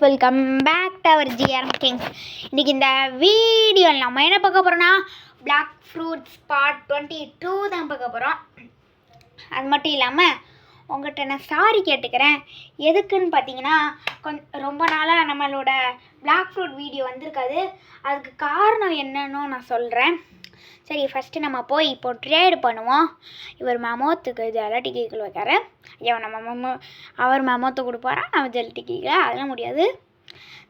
Welcome back to our GRM Kings. இன்றைக்கி இந்த வீடியோவில் நம்ம என்ன பார்க்க போகிறோன்னா பிளாக் ஃப்ரூட்ஸ் பார்ட் 22 தான் பார்க்க போகிறோம். அது மட்டும் இல்லாமல் உங்கள்கிட்ட நான் சாரி கேட்டுக்கிறேன். எதுக்குன்னு பார்த்தீங்கன்னா ரொம்ப நாளாக நம்மளோட பிளாக் ஃப்ரூட் வீடியோ வந்திருக்காது. அதுக்கு காரணம் என்னன்னு நான் சொல்கிறேன். சரி, ஃபஸ்ட்டு நம்ம போய் இப்போ ட்ரேடு பண்ணுவோம். இவர் மமோத்துக்கு ஜெலட்டி கேக்கில் வைக்காரு. ஐயோ, நம்ம அவர் மமோத்து கொடுப்பாரா, நம்ம ஜெலட்டி கேக்கில் அதெல்லாம் முடியாது.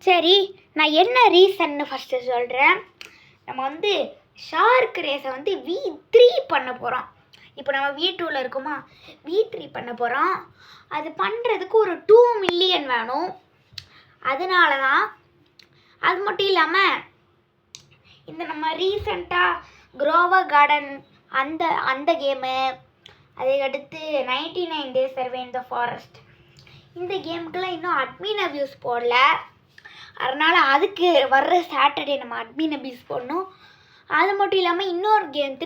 சரி, நான் என்ன ரீசன்னு ஃபஸ்ட்டு சொல்கிறேன். நம்ம ஷார்க் ரேஸை V3 பண்ண போகிறோம். இப்போ நம்ம V2வில் இருக்கோமா, V3 பண்ண போகிறோம். அது பண்ணுறதுக்கு ஒரு 2 மில்லியன் வேணும். அதனால தான். அது மட்டும் இல்லாமல் இந்த நம்ம ரீசெண்டாக க்ரோவர் கார்டன் அந்த கேமு, அதுக்கடுத்து 99 Days Survey in the Forest, இந்த கேமுக்கெல்லாம் இன்னும் அட்மின் அபியூஸ் போடல. அதனால் அதுக்கு வர்ற சாட்டர்டே நம்ம அட்மின் அபியூஸ் போடணும். அது மட்டும் இல்லாமல் இன்னொரு கேம்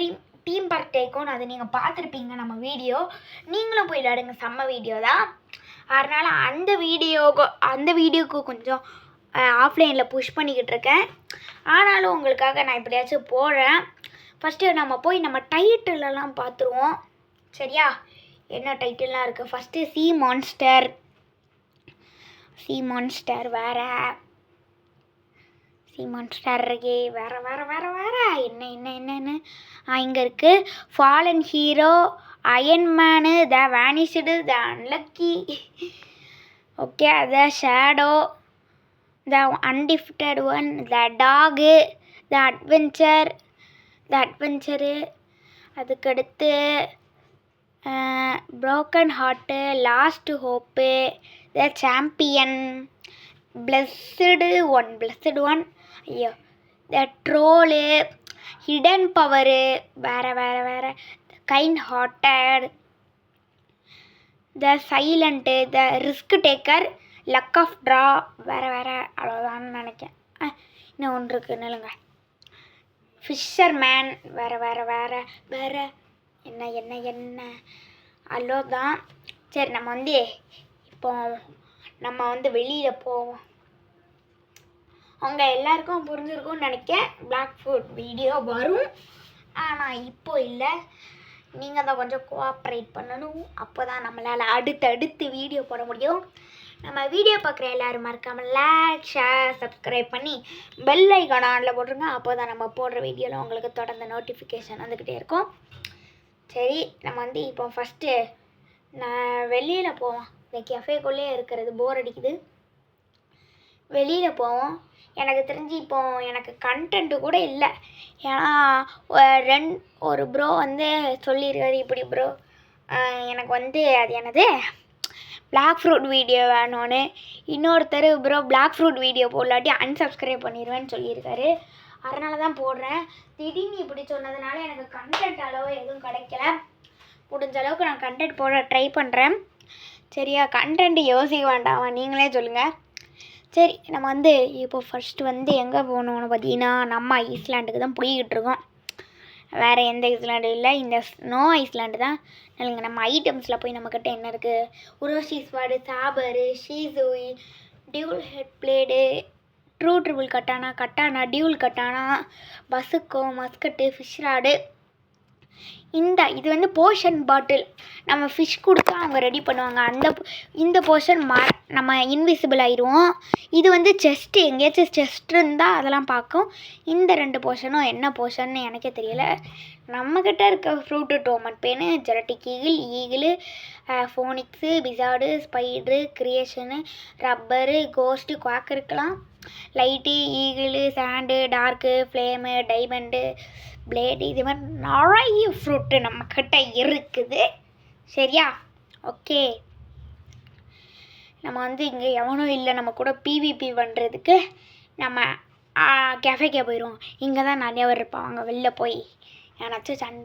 டீம் பார்க் டைக்கூன், அது நீங்கள் பார்த்துருப்பீங்க நம்ம வீடியோ. நீங்களும் போய் விளையாடுங்க, செம்ம வீடியோ தான். அதனால் அந்த வீடியோவுக்கு கொஞ்சம் ஆஃப்லைனில் புஷ் பண்ணிக்கிட்டு இருக்கேன். ஆனாலும் உங்களுக்காக நான் எப்படியாச்சும் போடுறேன். ஃபஸ்ட்டு நம்ம போய் நம்ம டைட்டிலெல்லாம் பார்த்துருவோம். சரியா, என்ன டைட்டில்லாம் இருக்குது. ஃபஸ்ட்டு சி மான்ஸ்டர் வேறு, சி மான்ஸ்டர் இருக்கே, வேறு என்ன இங்கே இருக்குது. Fallen hero, iron man, the vanished, the unlucky, okay, the shadow, the undefeated one, the dog, the adventure, அதுக்கடுத்து broken heart, lost hope, the champion, blessed one, ஐயோ, த ட்ரோலு, ஹிடன் பவரு, வேறு kind hearted, the silent, the risk taker, luck of draw, வேறு அவ்வளோதான்னு நினைக்கிறேன். இன்னும் ஒன்று இருக்குது நிலுங்க, fisherman, வேறு என்ன அவ்வளோதான். சரி, நம்ம வெளியில் போவோம். அவங்க எல்லாருக்கும் புரிஞ்சிருக்கும்னு நினைக்கிறேன். பிளாக் ஃப்ரூட் வீடியோ வரும், ஆனால் இப்போ இல்லை. நீங்கள் தான் கொஞ்சம் கோஆப்ரேட் பண்ணணும். அப்போ தான் நம்மளால் அடுத்தடுத்து வீடியோ போட முடியும். நம்ம வீடியோ பார்க்குற எல்லோரும் மறக்காமல் லைக், ஷேர், சப்ஸ்கிரைப் பண்ணி பெல் ஐக்கான் ஆனில் போட்டுருங்க. அப்போ தான் நம்ம போடுற வீடியோவில் உங்களுக்கு தொடர்ந்து நோட்டிஃபிகேஷன் வந்துக்கிட்டே இருக்கும். சரி, நம்ம இப்போ ஃபஸ்ட்டு நான் வெளியில் போவோம். இந்த கெஃபேக்குள்ளே இருக்கிறது போர் அடிக்குது. வெளியில் போவோம். எனக்கு தெரிஞ்சு எனக்கு கண்டென்ட்டு கூட இல்லை. ஏன்னா ஒரு ப்ரோ சொல்லியிருக்காரு, இப்படி ப்ரோ எனக்கு அது என்னது பிளாக் ஃப்ரூட் வீடியோ வேணும்னு. இன்னொருத்தர் ப்ரோ பிளாக் ஃப்ரூட் வீடியோ போடலாட்டி அன்சப்ஸ்கிரைப் பண்ணிடுவேன்னு சொல்லியிருக்காரு. அதனால தான் போடுறேன். திடீர்னு இப்படி சொன்னதுனால எனக்கு கண்டென்ட் அளவு எதுவும் கிடைக்கல. முடிஞ்ச அளவுக்கு நான் கண்டென்ட் போட ட்ரை பண்ணுறேன். சரியா, கண்டென்ட் யோசிக்க வேண்டாமா, நீங்களே சொல்லுங்கள். சரி, நம்ம இப்போ ஃபஸ்ட்டு எங்கே போகணுன்னு பார்த்தீங்கன்னா நம்ம ஐஸ்லாண்டுக்கு தான் போய்கிட்டு இருக்கோம். வேறு எந்த ஐஸ்லாண்டும் இல்லை, இந்த ஸ்னோ ஐஸ்லாண்டு தான். இல்லைங்க, நம்ம ஐட்டம்ஸில் போய் நம்மக்கிட்ட என்ன இருக்குது, உரோஷி sword, saber, Shisui, dual head blade, triple katana, dual katana, பசுக்கோ, மஸ்கட்டு, ஃபிஷ் ராடு. இது போஷன் பாட்டில். நம்ம ஃபிஷ் கொடுத்தா அவங்க ரெடி பண்ணுவாங்க. இந்த போர்ஷன் நம்ம இன்விசிபிள் ஆயிடுவோம். இது செஸ்ட்டு, எங்கேயாச்சும் செஸ்ட் இருந்தால் அதெல்லாம் பார்க்கும். இந்த 2 போர்ஷனும் என்ன போர்ஷன்னு எனக்கே தெரியல. நம்மக்கிட்ட இருக்க ஃப்ரூட்டு, டோமன் பேனு, galactic eagle, phoenix, blizzard, spider, creation, rubber, ghost, quake இருக்கலாம், light, eagle, sand, dark, flame, diamond, blade, இது மாதிரி நிறைய ஃப்ரூட்டு நம்மக்கிட்ட இருக்குது. சரியா, ஓகே. நம்ம இங்கே எவனும் இல்லை நம்ம கூட PVP பண்ணுறதுக்கு. நம்ம கெஃபேக்கே போயிடுவோம். இங்கே தான் நிறையா பேர் இருப்பாங்க. வெளில போய் ஏன்னாச்சும்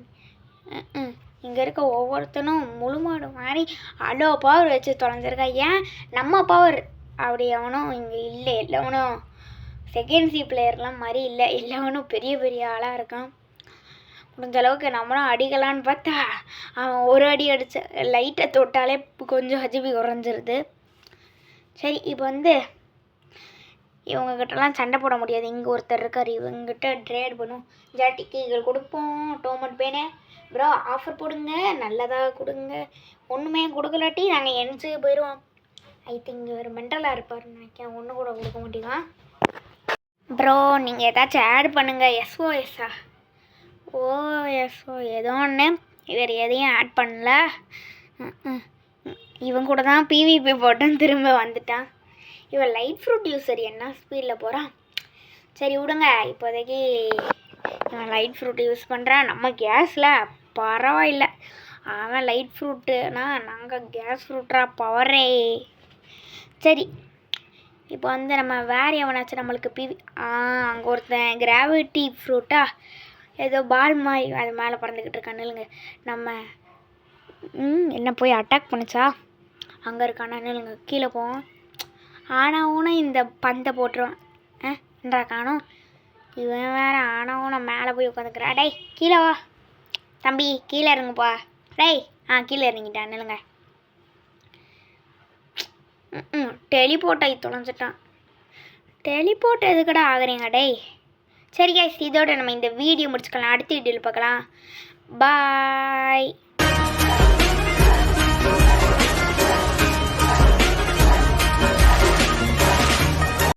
இங்கே இருக்க ஒவ்வொருத்தனும் முழுமாடு மாதிரி அவ்வளோ பவர் வச்சு தொலைஞ்சிருக்கா. ஏன் நம்ம பவர் அப்படி எவனும் இங்கே இல்லை. எல்லாவனும் செகண்ட் சி பிளேயர்லாம் மாதிரி இல்லை. எல்லாவனும் பெரிய ஆளாக இருக்கான். முடிஞ்ச அளவுக்கு நம்மளும் அடிக்கலான்னு பார்த்தா அவன் ஒரு அடி அடித்த லைட்டை தொட்டாலே கொஞ்சம் ஹஜிபி குறைஞ்சிருது. சரி, இப்போ இவங்ககிட்டலாம் சண்டை போட முடியாது. இங்கே ஒருத்தர் இருக்கார், இவங்ககிட்ட ட்ரேட் பண்ணும். ஜாட்டிக்கைகள் கொடுப்போம். டோமட் பேனே ப்ரோ ஆஃபர் போடுங்க, நல்லதாக கொடுங்க. ஒன்றுமே கொடுக்கலாட்டி நாங்கள் என்ஜு போயிடுவோம். ஐ திங்க் ஒரு மென்டலாக இருப்பார்னு நினைக்கிறேன். ஒன்று கூட கொடுக்க மாட்டேங்க. ப்ரோ நீங்கள் ஏதாச்சும் ஆட் பண்ணுங்கள். எஸ்ஓஎஸ்ஸா? ஓஎஸ்ஓ ஏதோ ஒன்று. இவர் எதையும் ஆட் பண்ணல. இவன் கூட தான் பிவிபி போட்டேன், திரும்ப வந்துட்டான். இவன் லைட் ஃப்ரூட் யூஸர், என்ன ஸ்பீடில் போகிறான். சரி விடுங்க, இப்போதைக்கு நான் லைட் ஃப்ரூட் யூஸ் பண்ணுறேன். நம்ம கேஸில் பரவாயில்லை. அவன் லைட் ஃப்ரூட்டுனா நாங்கள் கேஸ் ஃப்ரூட்ரா பவரே. சரி இப்போ வந்து நம்ம வேறு எவனாச்சும் நம்மளுக்கு அங்கே ஒருத்தன் கிராவிட்டி ஃப்ரூட்டா ஏதோ பால் மாதிரி அது மேலே பறந்துக்கிட்டு இருக்கான். நில்லுங்க, நம்ம என்ன போய் அட்டாக் பண்ணிச்சா? அங்கே இருக்கானா? நில்லுங்க, கீழே போவோம். ஆனால் ஊனம் இந்த பந்தை போட்டுருவான். என்றா காணும். இவன் வேறு ஆனால் ஊனம் மேலே போய் உட்காந்துக்கிறா. டேய் கீழே வா தம்பி, கீழே இறங்குப்பா. டேய் கீழே இறங்கிட்டான். நில்லுங்க. டெலிபோர்ட் ஆகி தொலைஞ்சிட்டான். டெலிபோர்ட் எதுக்கடா ஆகுறீங்க டேய்? சரி கைஸ், இதோட நம்ம இந்த வீடியோ முடிச்சுக்கலாம். அடுத்த வீடியோவில் பார்க்கலாம். பாய்.